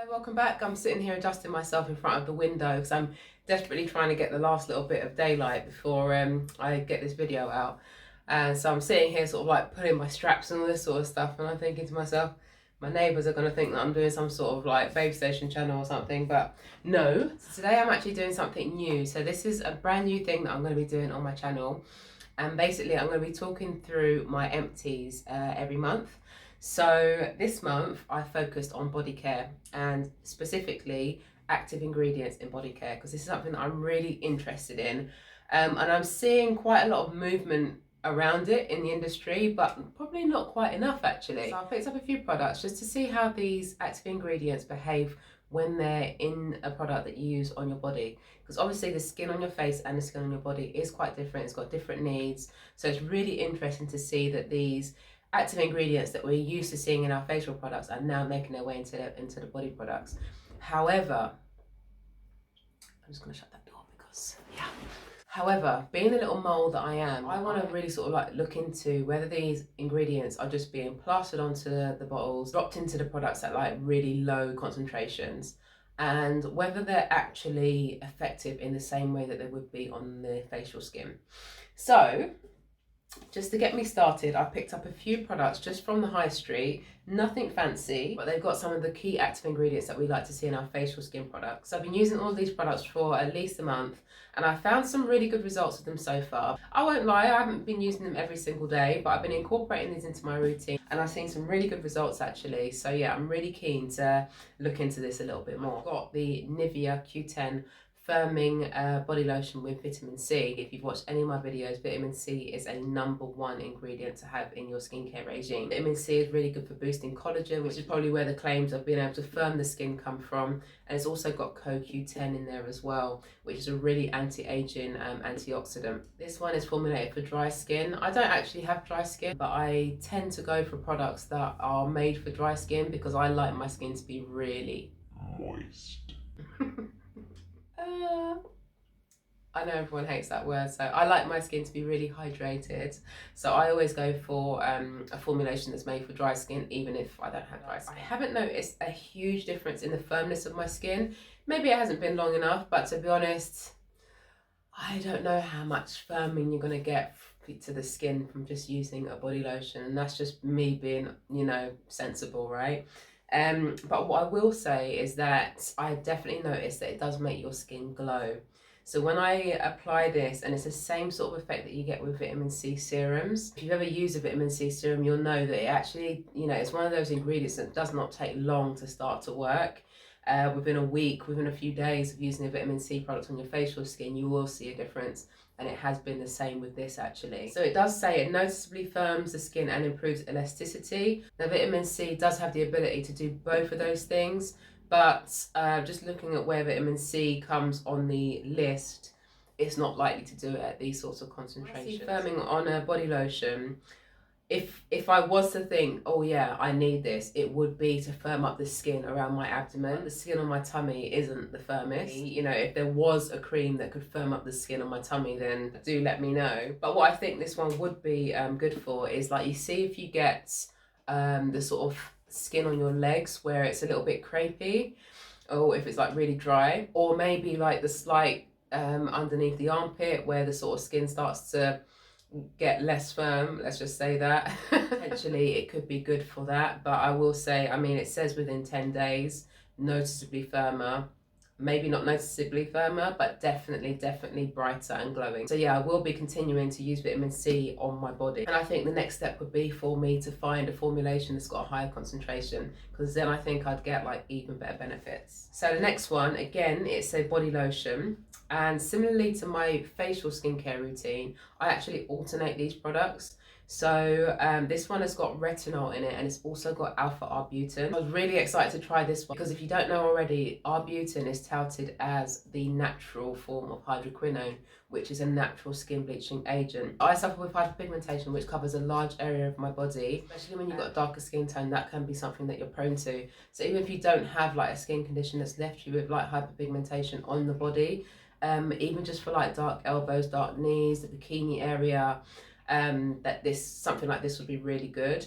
Welcome back. I'm sitting here adjusting myself in front of the window because I'm desperately trying to get the last little bit of daylight before I get this video out. And so I'm sitting here sort of like putting my straps and all this sort of stuff, and I'm thinking to myself, my neighbours are going to think that I'm doing some sort of like babe station channel or something, but no. So today I'm actually doing something new. So this is a brand new thing that I'm going to be doing on my channel. And basically I'm going to be talking through my empties every month. So this month I focused on body care and specifically active ingredients in body care because this is something that I'm really interested in, and I'm seeing quite a lot of movement around it in the industry, but probably not quite enough actually. So I picked up a few products just to see how these active ingredients behave when they're in a product that you use on your body, because obviously the skin on your face and the skin on your body is quite different. It's got different needs, so it's really interesting to see that these active ingredients that we're used to seeing in our facial products are now making their way into the body products. However, I'm just going to shut that door because yeah. However, being the little mole that I am, I want to really sort of like look into whether these ingredients are just being plastered onto the bottles, dropped into the products at like really low concentrations, and whether they're actually effective in the same way that they would be on the facial skin. So just to get me started, I picked up a few products just from the high street, nothing fancy, but they've got some of the key active ingredients that we like to see in our facial skin products. So I've been using all these products for at least a month, and I found some really good results with them so far. I won't lie, I haven't been using them every single day, but I've been incorporating these into my routine, and I've seen some really good results actually. So yeah, I'm really keen to look into this a little bit more. I've got the Nivea Q10 firming body lotion with vitamin C. If you've watched any of my videos, vitamin C is a #1 ingredient to have in your skincare regime. Vitamin C is really good for boosting collagen, which is probably where the claims of being able to firm the skin come from. And it's also got CoQ10 in there as well, which is a really anti-aging antioxidant. This one is formulated for dry skin. I don't actually have dry skin, but I tend to go for products that are made for dry skin because I like my skin to be really moist. I know everyone hates that word, so I like my skin to be really hydrated. So I always go for a formulation that's made for dry skin, even if I don't have dry skin. I haven't noticed a huge difference in the firmness of my skin. Maybe it hasn't been long enough, but to be honest, I don't know how much firming you're going to get to the skin from just using a body lotion. And that's just me being, you know, sensible, right? But what I will say is that I definitely noticed that it does make your skin glow. So when I apply this, and it's the same sort of effect that you get with vitamin C serums. If you've ever used a vitamin C serum, you'll know that it actually, you know, it's one of those ingredients that does not take long to start to work. Within a week, within a few days of using a vitamin C product on your facial skin, you will see a difference. And it has been the same with this actually. So it does say it noticeably firms the skin and improves elasticity. Now vitamin C does have the ability to do both of those things, but just looking at where vitamin C comes on the list, it's not likely to do it at these sorts of concentrations. Firming on a body lotion, if I was to think, oh yeah, I need this, it would be to firm up the skin around my abdomen. The skin on my tummy isn't the firmest. You know, if there was a cream that could firm up the skin on my tummy, then do let me know. But what I think this one would be good for is, like, you see if you get the sort of skin on your legs where it's a little bit crepey, or if it's like really dry, or maybe like the slight underneath the armpit where the sort of skin starts to get less firm, let's just say that. Potentially it could be good for that, but I will say, I mean, it says within 10 days noticeably firmer. Maybe not noticeably firmer, but definitely brighter and glowing. So yeah, I will be continuing to use vitamin C on my body. And I think the next step would be for me to find a formulation that's got a higher concentration, because then I think I'd get like even better benefits. So the next one, again, it's a body lotion. And similarly to my facial skincare routine, I actually alternate these products. So this one has got retinol in it, and it's also got alpha-arbutin. I was really excited to try this one because if you don't know already, arbutin is touted as the natural form of hydroquinone, which is a natural skin bleaching agent. I suffer with hyperpigmentation, which covers a large area of my body. Especially when you've got a darker skin tone, that can be something that you're prone to. So even if you don't have like a skin condition that's left you with like hyperpigmentation on the body, even just for like dark elbows, dark knees, the bikini area, that something like this would be really good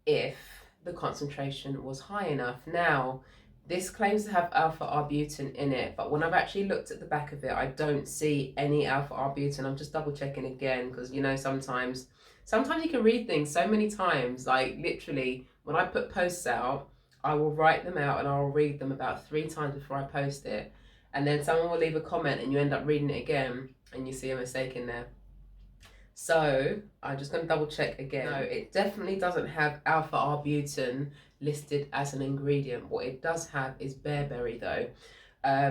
if the concentration was high enough. Now, This claims to have alpha-arbutin in it, but when I've actually looked at the back of it, I don't see any alpha-arbutin. I'm just double checking again because, you know, sometimes you can read things so many times. Like literally, when I put posts out, I will write them out and I'll read them about 3 times before I post it. And then someone will leave a comment and you end up reading it again and you see a mistake in there. So I'm just going to double check again. No, it definitely doesn't have alpha-arbutin listed as an ingredient. What it does have is bearberry though,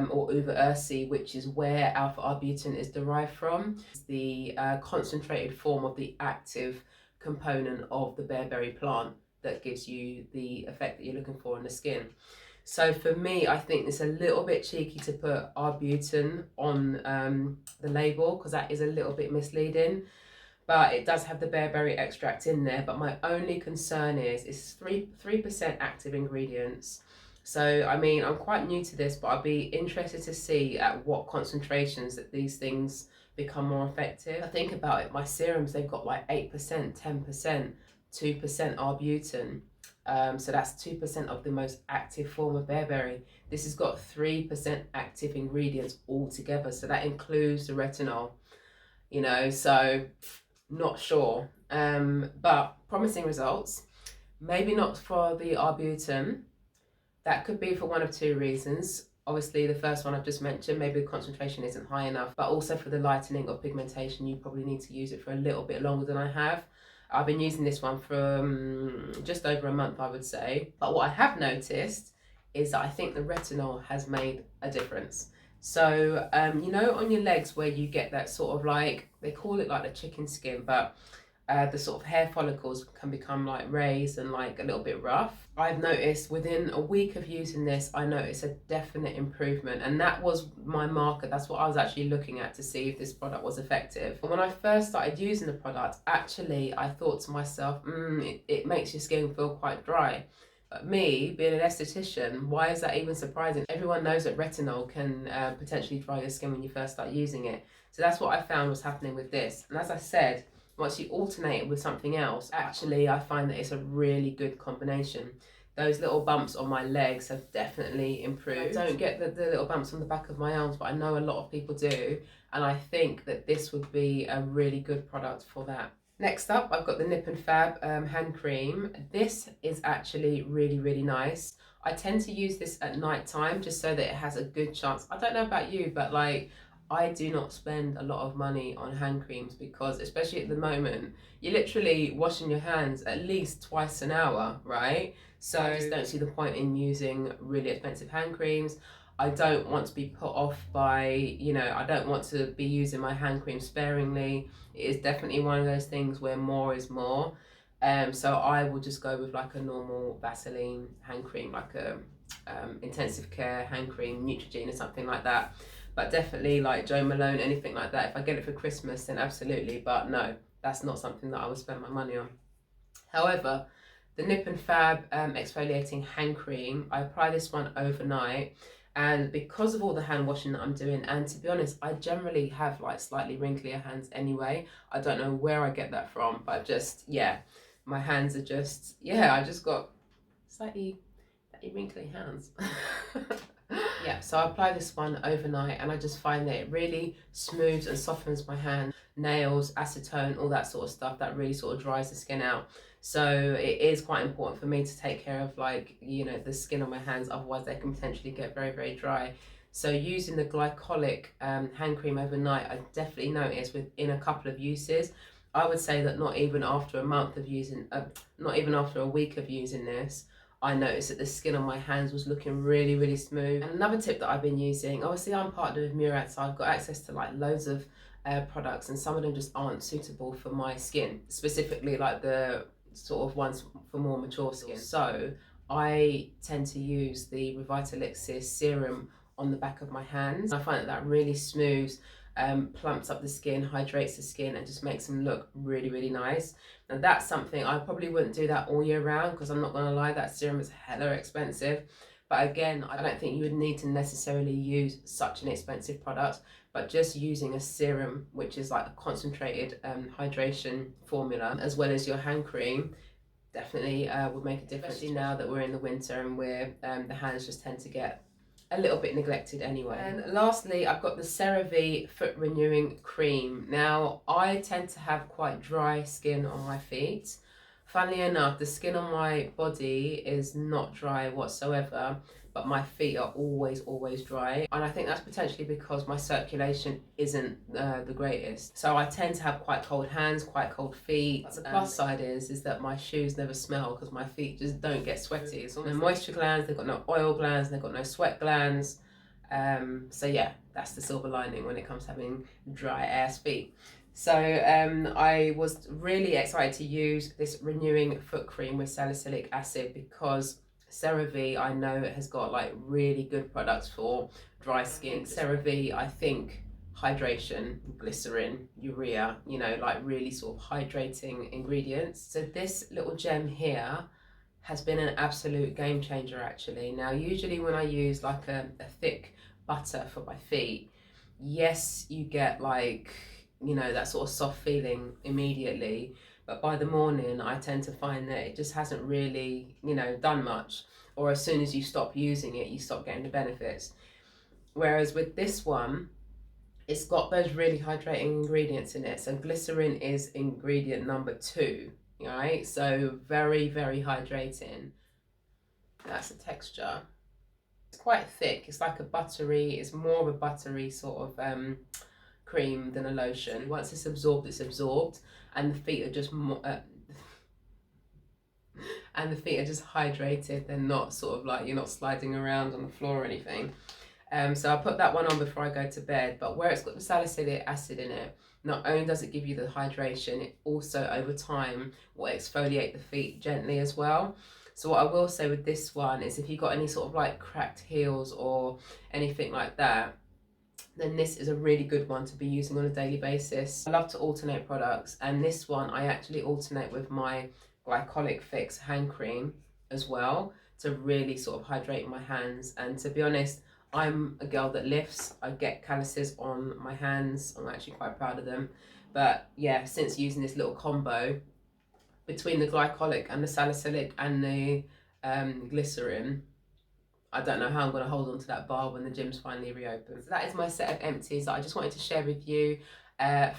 or uva ursi, which is where alpha-arbutin is derived from. It's the concentrated form of the active component of the bearberry plant that gives you the effect that you're looking for in the skin. So for me, I think it's a little bit cheeky to put arbutin on the label because that is a little bit misleading. But it does have the bearberry extract in there. But my only concern is it's 3% active ingredients. So, I mean, I'm quite new to this, but I'd be interested to see at what concentrations that these things become more effective. I think about it, my serums, they've got like 8%, 10%, 2% arbutin. So that's 2% of the most active form of bearberry. This has got 3% active ingredients altogether. So that includes the retinol, you know, so not sure. But promising results. Maybe not for the arbutin. That could be for one of two reasons. Obviously, the first one I've just mentioned, maybe the concentration isn't high enough, but also for the lightening of pigmentation, you probably need to use it for a little bit longer than I have. I've been using this one for just over a month, I would say. But what I have noticed is that I think the retinol has made a difference. So, you know, on your legs where you get that sort of like, they call it like the chicken skin, but the sort of hair follicles can become like raised and like a little bit rough. I've noticed within a week of using this, I noticed a definite improvement, and that was my marker. That's what I was actually looking at to see if this product was effective. And when I first started using the product, actually I thought to myself, it makes your skin feel quite dry. But me, being an esthetician, why is that even surprising? Everyone knows that retinol can potentially dry your skin when you first start using it. So that's what I found was happening with this. And as I said, once you alternate it with something else, actually I find that it's a really good combination. Those little bumps on my legs have definitely improved. I don't get the little bumps on the back of my arms, but I know a lot of people do. And I think that this would be a really good product for that. Next up, I've got the Nip and Fab hand cream. This is actually really, really nice. I tend to use this at night time just so that it has a good chance. I don't know about you, but like, I do not spend a lot of money on hand creams because, especially at the moment, you're literally washing your hands at least twice an hour, right? So I just don't see the point in using really expensive hand creams. I don't want to be put off by, you know, I don't want to be using my hand cream sparingly. It is definitely one of those things where more is more. So I will just go with like a normal Vaseline hand cream, like a intensive care hand cream, Neutrogena or something like that. But definitely like Jo Malone, anything like that. If I get it for Christmas, then absolutely. But no, that's not something that I would spend my money on. However, the Nip and Fab exfoliating hand cream, I apply this one overnight. And because of all the hand washing that I'm doing, and to be honest, I generally have like slightly wrinklier hands anyway. I don't know where I get that from, but just, yeah, my hands are just, yeah, I just got slightly wrinkly hands. Yeah, so I apply this one overnight and I just find that it really smooths and softens my hand, nails, acetone, all that sort of stuff that really sort of dries the skin out. So it is quite important for me to take care of, like, you know, the skin on my hands, otherwise they can potentially get very, very dry. So using the glycolic hand cream overnight, I definitely noticed within a couple of uses. I would say that not even after a month of using, not even after a week of using this, I noticed that the skin on my hands was looking really, really smooth. And another tip that I've been using, obviously I'm partnered with Murad, so I've got access to like loads of products, and some of them just aren't suitable for my skin, specifically like the sort of ones for more mature skin. So I tend to use the Revitalixis serum on the back of my hands. I find that really smooths, plumps up the skin, hydrates the skin, and just makes them look really, really nice. Now that's something I probably wouldn't do that all year round, because I'm not going to lie, that serum is hella expensive. But again, I don't think you would need to necessarily use such an expensive product, but just using a serum, which is like a concentrated hydration formula, as well as your hand cream, definitely would make a difference. Especially now that we're in the winter and we're the hands just tend to get a little bit neglected anyway. And lastly, I've got the CeraVe Foot Renewing Cream. Now, I tend to have quite dry skin on my feet. Funnily enough, the skin on my body is not dry whatsoever, but my feet are always dry. And I think that's potentially because my circulation isn't the greatest. So I tend to have quite cold hands, quite cold feet. The plus side is that my shoes never smell because my feet just don't get sweaty. It's no moisture glands, they've got no oil glands, they've got no sweat glands. So yeah, that's the silver lining when it comes to having dry ass feet. So I was really excited to use this renewing foot cream with salicylic acid because CeraVe, I know it has got like really good products for dry skin. CeraVe, I think hydration, glycerin, urea, you know, like really sort of hydrating ingredients. So this little gem here has been an absolute game changer actually. Now, usually when I use like a thick butter for my feet, yes, you get like, you know, that sort of soft feeling immediately, but by the morning I tend to find that it just hasn't really, you know, done much, or as soon as you stop using it, you stop getting the benefits. Whereas with this one, it's got those really hydrating ingredients in it. So glycerin is ingredient number 2, right? So very hydrating. That's the texture. It's quite thick. It's like a buttery, it's more of a buttery sort of cream than a lotion. Once it's absorbed, and the feet are just more and the feet are just hydrated. They're not sort of like, you're not sliding around on the floor or anything. So I put that one on before I go to bed, but where it's got the salicylic acid in it, not only does it give you the hydration, it also over time will exfoliate the feet gently as well. So what I will say with this one is if you've got any sort of like cracked heels or anything like that, then this is a really good one to be using on a daily basis. I love to alternate products, and this one I actually alternate with my glycolic fix hand cream as well to really sort of hydrate my hands. And to be honest, I'm a girl that lifts. I get calluses on my hands. I'm actually quite proud of them. But yeah, since using this little combo between the glycolic and the salicylic and the glycerin, I don't know how I'm going to hold on to that bar when the gym's finally reopened. So that is my set of empties that I just wanted to share with you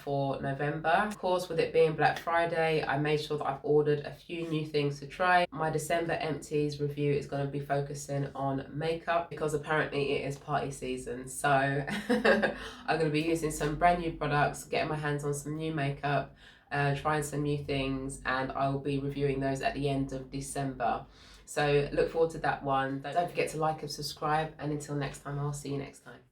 for November. Of course, with it being Black Friday, I made sure that I've ordered a few new things to try. My December empties review is going to be focusing on makeup because apparently it is party season. So I'm going to be using some brand new products, getting my hands on some new makeup, trying some new things, and I will be reviewing those at the end of December. So look forward to that one. Don't forget to like and subscribe, and until next time, I'll see you next time.